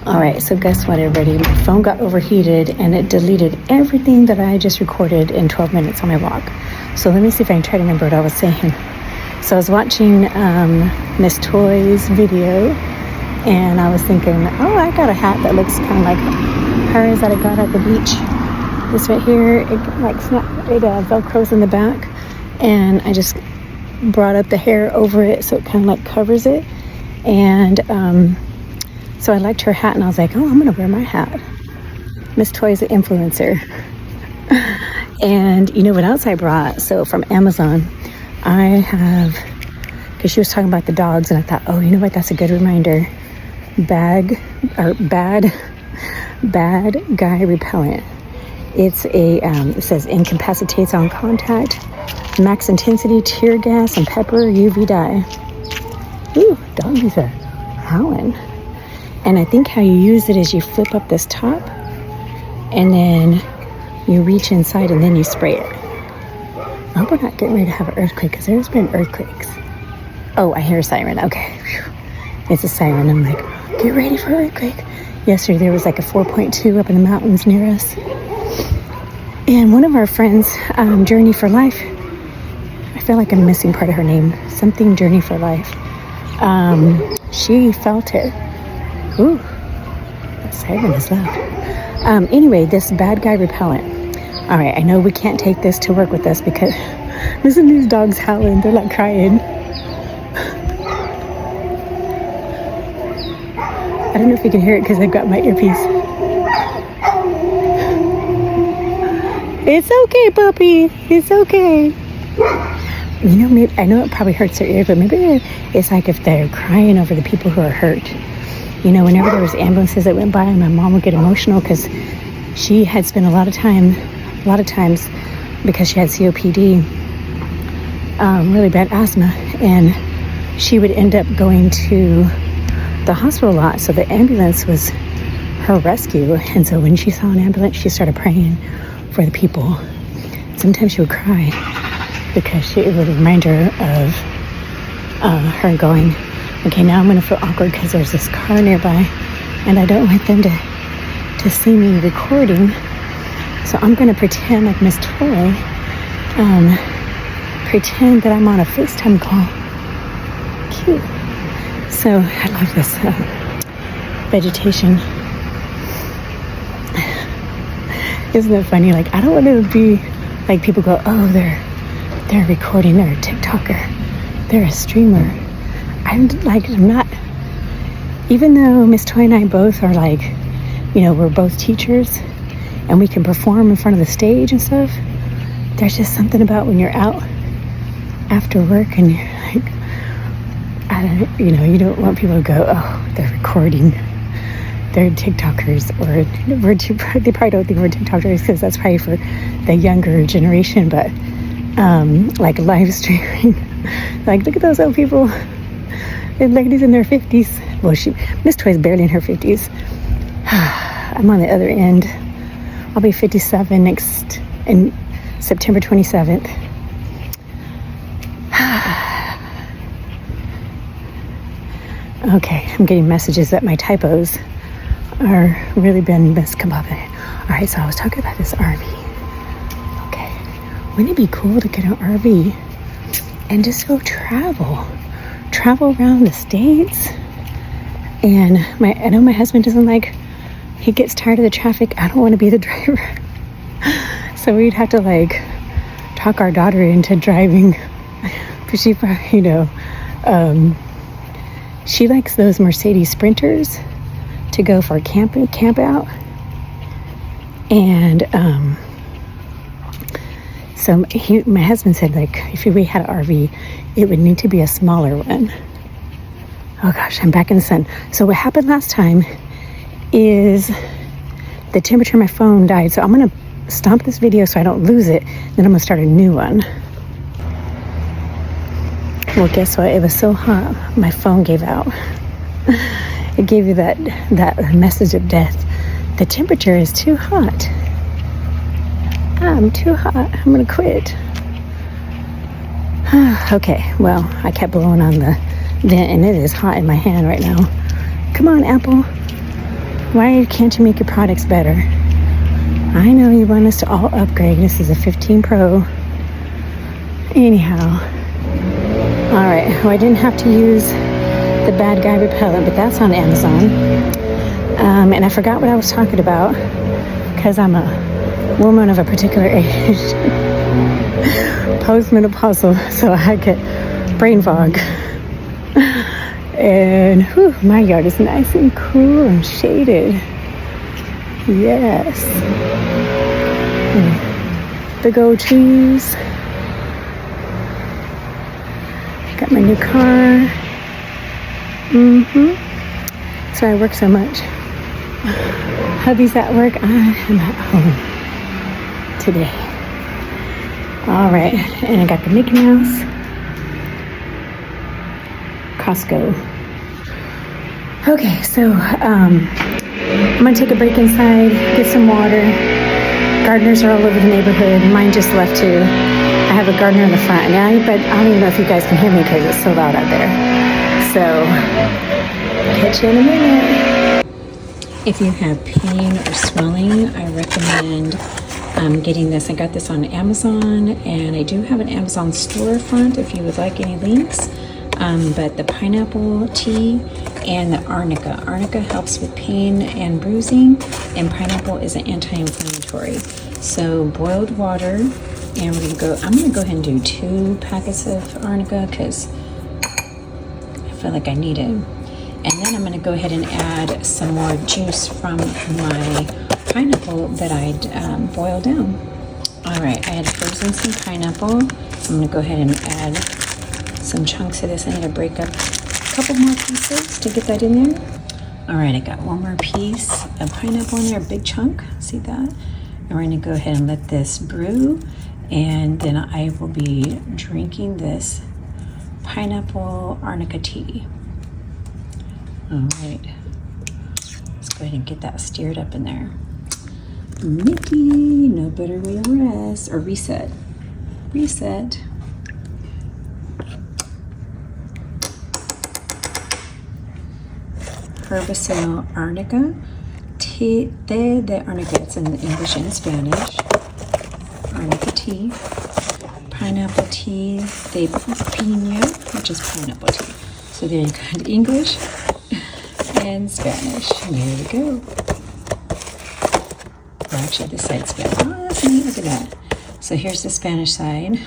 All right, so guess what, everybody? My phone got overheated and it deleted everything that I just recorded in 12 minutes on my walk. So let me see if I can try to remember what I was saying. So I was watching Miss Toy's video, and I was thinking, oh, I got a hat that looks kind of like hers that I got at the beach. This right here, it velcros in the back, and I just brought up the hair over it so it kind of like covers it. And so I liked her hat, and I was like, oh, I'm gonna wear my hat. Miss Toy's an influencer. And you know what else I brought? So from Amazon, I have, because she was talking about the dogs, and I thought, oh, you know what, that's a good reminder. Bad guy repellent. It's a, it says incapacitates on contact, max intensity, tear gas, and pepper UV dye. Ooh, doggies are howling. And I think how you use it is you flip up this top, and then you reach inside, and then you spray it. I hope we're not getting ready to have an earthquake, because there's been earthquakes. Oh, I hear a siren. Okay. It's a siren. I'm like, get ready for an earthquake. Yesterday there was like a 4.2 up in the mountains near us. And one of our friends, Journey for Life, I feel like I'm missing part of her name. Something Journey for Life. She felt it. Ooh, that siren is loud. Anyway, this bad guy repellent. All right, I know we can't take this to work with us because listen to these dogs howling. They're like crying. I don't know if you can hear it because I've got my earpiece. It's okay, puppy. It's okay. You know, maybe, I know it probably hurts their ear, but maybe it's like if they're crying over the people who are hurt. You know, whenever there was ambulances that went by, my mom would get emotional because she had spent a lot of times, because she had COPD, really bad asthma, and she would end up going to the hospital a lot. So the ambulance was her rescue, and so when she saw an ambulance, she started praying for the people. Sometimes she would cry because it would remind her of her going, okay, now I'm going to feel awkward because there's this car nearby and I don't want them to see me recording. So I'm going to pretend like Miss Toy, pretend that I'm on a FaceTime call. Cute. So I love this vegetation. Isn't it funny? Like, I don't want to be like people go, oh, they're recording, they're a TikToker, they're a streamer. I'm not, even though Miss Toy and I both are like, you know, we're both teachers and we can perform in front of the stage and stuff, there's just something about when you're out after work and you're like, you don't want people to go, oh, they're recording, they're TikTokers, or they probably don't think we're TikTokers because that's probably for the younger generation, but like live streaming, like look at those old people, the ladies in their 50s. Well, Miss Toy's barely in her 50s. I'm on the other end. I'll be 57 in September 27th. Okay, I'm getting messages that my typos are really been miscombobulated. All right, so I was talking about this RV. Okay, wouldn't it be cool to get an RV and just go travel around the States? And I know my husband doesn't like, he gets tired of the traffic. I don't want to be the driver. So we'd have to like talk our daughter into driving. But she probably, she likes those Mercedes Sprinters to go for a camp out. And so my husband said, like, if we had an RV, it would need to be a smaller one. Oh gosh, I'm back in the sun. So what happened last time is the temperature of my phone died. So I'm going to stop this video so I don't lose it. Then I'm going to start a new one. Well, guess what? It was so hot, my phone gave out. It gave you that message of death. The temperature is too hot. I'm too hot. I'm going to quit. Okay, well, I kept blowing on the vent, and it is hot in my hand right now. Come on, Apple. Why can't you make your products better? I know you want us to all upgrade. This is a 15 Pro. Anyhow. All right. Well, I didn't have to use the bad guy repellent, but that's on Amazon. And I forgot what I was talking about because I'm a woman of a particular age. Postmenopausal, so I get brain fog. And whew, my yard is nice and cool and shaded. Yes. Big old trees. Got my new car. That's why I work so much. Hubby's at work. I am at home today. All right, and I got the Mickey Mouse. Costco. Okay, so I'm gonna take a break inside, get some water. Gardeners are all over the neighborhood. Mine just left too. I have a gardener in the front now, but I don't even know if you guys can hear me because it's so loud out there. So, catch you in a minute. If you have pain or swelling, I recommend getting this. I got this on Amazon, and I do have an Amazon storefront if you would like any links. But the pineapple tea and the Arnica. Arnica helps with pain and bruising, and pineapple is an anti-inflammatory. So boiled water, and I'm gonna go ahead and do 2 packets of Arnica because I feel like I need it. And then I'm gonna go ahead and add some more juice from my pineapple that I'd boiled down. All right, I had frozen some pineapple. I'm gonna go ahead and add some chunks of this. I need to break up a couple more pieces to get that in there. All right, I got one more piece of pineapple in there, a big chunk. See that? And we're gonna go ahead and let this brew, and then I will be drinking this pineapple Arnica tea. All right, let's go ahead and get that stirred up in there. Mickey, no better way to rest or reset. Reset. Herbacell Arnica, té de Arnica, it's in English and Spanish. Arnica tea, pineapple tea de piña, which is pineapple tea. So there you got English and Spanish. There we go. Well, actually, this side's Spanish. Oh, that's neat. Look at that. So here's the Spanish side,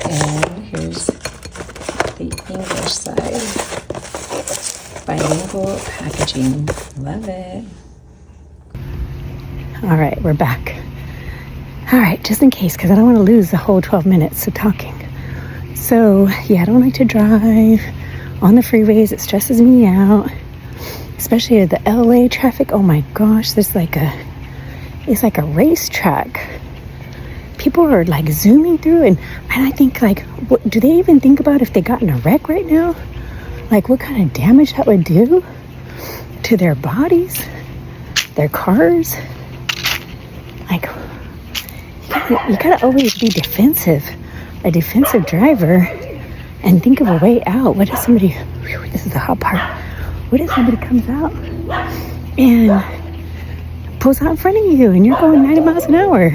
and here's the English side. Bilingual packaging. Love it. All right, we're back. All right, just in case, because I don't want to lose the whole 12 minutes of talking. So, yeah, I don't like to drive on the freeways. It stresses me out, especially the LA traffic. Oh my gosh, it's like a racetrack. People are like zooming through, and I think like, what, do they even think about if they got in a wreck right now? Like what kind of damage that would do to their bodies, their cars. Like, you gotta always be defensive, a defensive driver, and think of a way out. What if somebody, this is the hot part, what if somebody comes out and pulls out in front of you and you're going 90 miles an hour?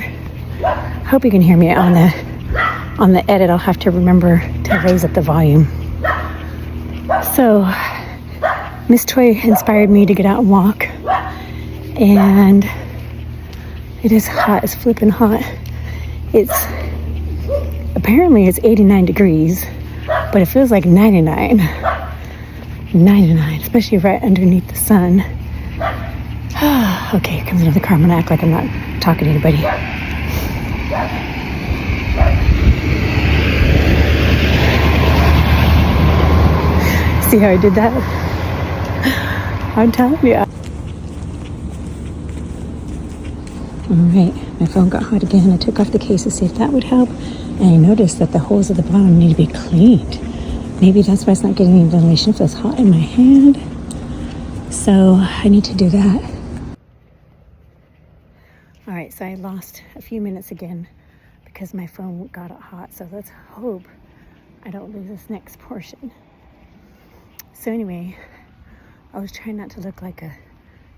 I hope you can hear me on the edit. I'll have to remember to raise up the volume. So, Miss Toy inspired me to get out and walk, and it is hot. It's flipping hot. Apparently it's 89 degrees, but it feels like 99, especially right underneath the sun. Okay, here comes another car. I'm gonna act like I'm not talking to anybody. See how I did that? I'm telling you. Alright, my phone got hot again. I took off the case to see if that would help. And I noticed that the holes at the bottom need to be cleaned. Maybe that's why it's not getting any ventilation. It feels hot in my hand. So I need to do that. Alright, so I lost a few minutes again because my phone got hot. So let's hope I don't lose this next portion. So anyway, I was trying not to look like a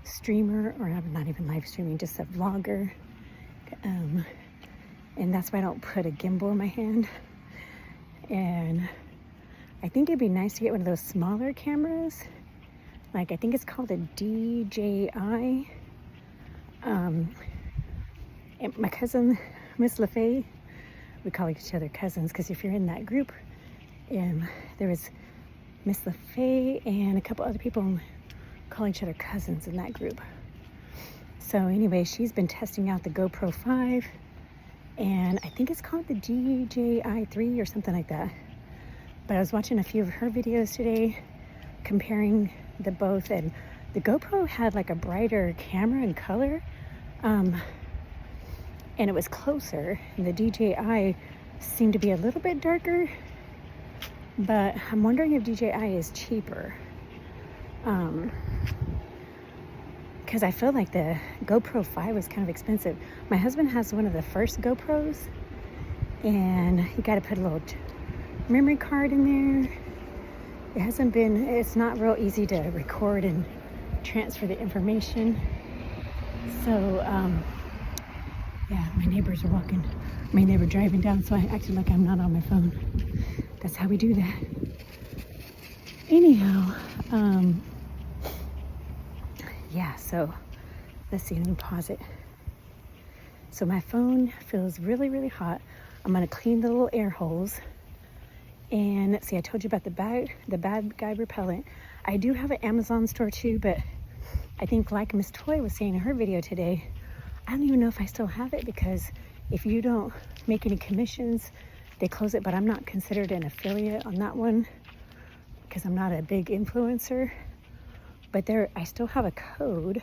streamer, or not even live streaming, just a vlogger. And that's why I don't put a gimbal in my hand. And I think it'd be nice to get one of those smaller cameras. Like, I think it's called a DJI. And my cousin, Miss LaFay, we call each other cousins because if you're in that group, there was Miss LaFay and a couple other people call each other cousins in that group. So anyway, she's been testing out the GoPro 5, and I think it's called the DJI 3 or something like that. But I was watching a few of her videos today comparing the both, and the GoPro had like a brighter camera and color, and it was closer, and the DJI seemed to be a little bit darker, but I'm wondering if DJI is cheaper, because I feel like the GoPro 5 was kind of expensive. My husband has one of the first GoPros, and you got to put a little memory card in there. It's not real easy to record and transfer the information. So, yeah, my neighbors driving down, so I acted like I'm not on my phone. That's how we do that. Anyhow, yeah, so let's see, let me pause it. So my phone feels really, really hot. I'm gonna clean the little air holes. And let's see, I told you about the bad guy repellent. I do have an Amazon store too, but I think like Miss Toy was saying in her video today, I don't even know if I still have it, because if you don't make any commissions, they close it. But I'm not considered an affiliate on that one because I'm not a big influencer. But I still have a code.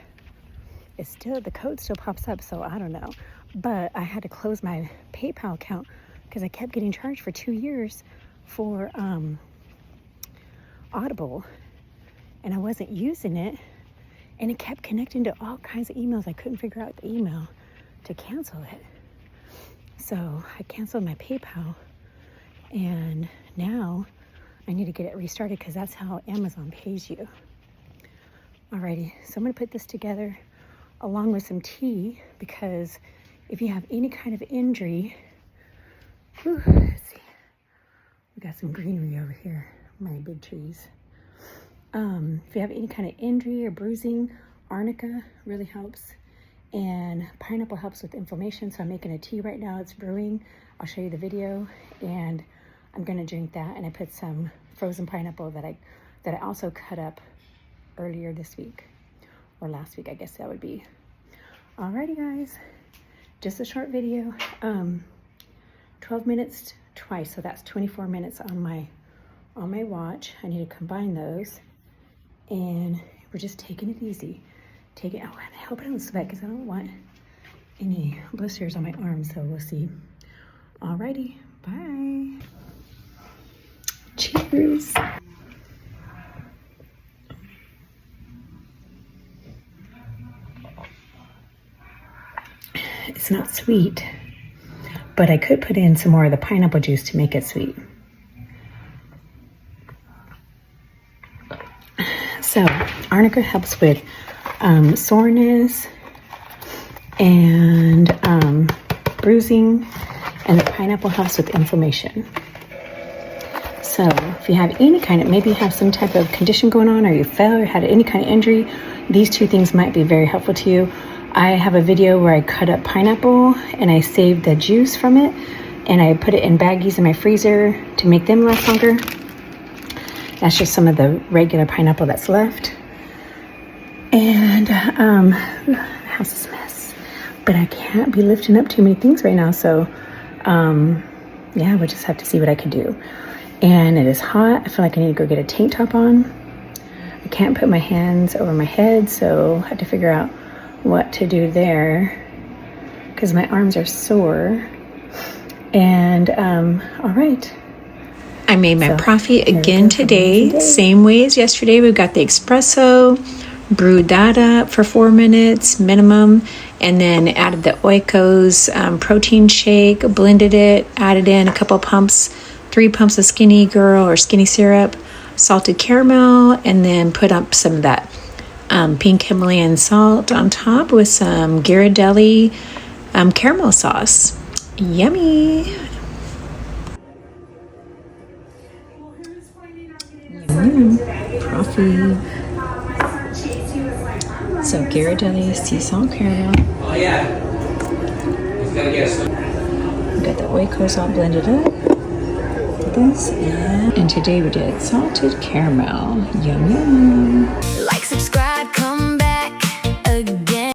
The code still pops up, so I don't know. But I had to close my PayPal account because I kept getting charged for 2 years for Audible, and I wasn't using it, and it kept connecting to all kinds of emails. I couldn't figure out the email to cancel it, so I canceled my PayPal, and now I need to get it restarted because that's how Amazon pays you. Alrighty, so I'm gonna put this together along with some tea, because if you have any kind of injury, let's see, we got some greenery over here, my big trees. If you have any kind of injury or bruising, Arnica really helps, and pineapple helps with inflammation. So I'm making a tea right now. It's brewing. I'll show you the video, and I'm gonna drink that. And I put some frozen pineapple that I also cut up earlier this week, or last week, I guess that would be. Alrighty, guys, just a short video. 12 minutes twice, so that's 24 minutes on my watch. I need to combine those, and we're just taking it easy. Oh, and I hope I don't sweat because I don't want any blisters on my arms, so we'll see. Alrighty, bye. Cheers. It's not sweet, but I could put in some more of the pineapple juice to make it sweet. So Arnica helps with soreness and bruising, and the pineapple helps with inflammation. So if you have any kind of, maybe you have some type of condition going on, or you fell or had any kind of injury, these two things might be very helpful to you. I have a video where I cut up pineapple and I saved the juice from it, and I put it in baggies in my freezer to make them last longer. That's just some of the regular pineapple that's left. And the house is a mess, but I can't be lifting up too many things right now, so yeah, we'll just have to see what I can do. And it is hot. I feel like I need to go get a tank top on. I can't put my hands over my head, so I have to figure out what to do there because my arms are sore. And all right, I made my profit again today, same way as yesterday. We've got the espresso, brewed that up for 4 minutes minimum, and then added the Oikos protein shake, blended it, added in a couple pumps, 3 pumps of Skinny Girl or Skinny syrup, salted caramel, and then put up some of that pink Himalayan salt on top with some Ghirardelli caramel sauce. Yummy! Profi. So Ghirardelli sea salt caramel. Oh yeah. Got the oikos all blended up. This and today we did salted caramel. Yum yum. Like, subscribe, come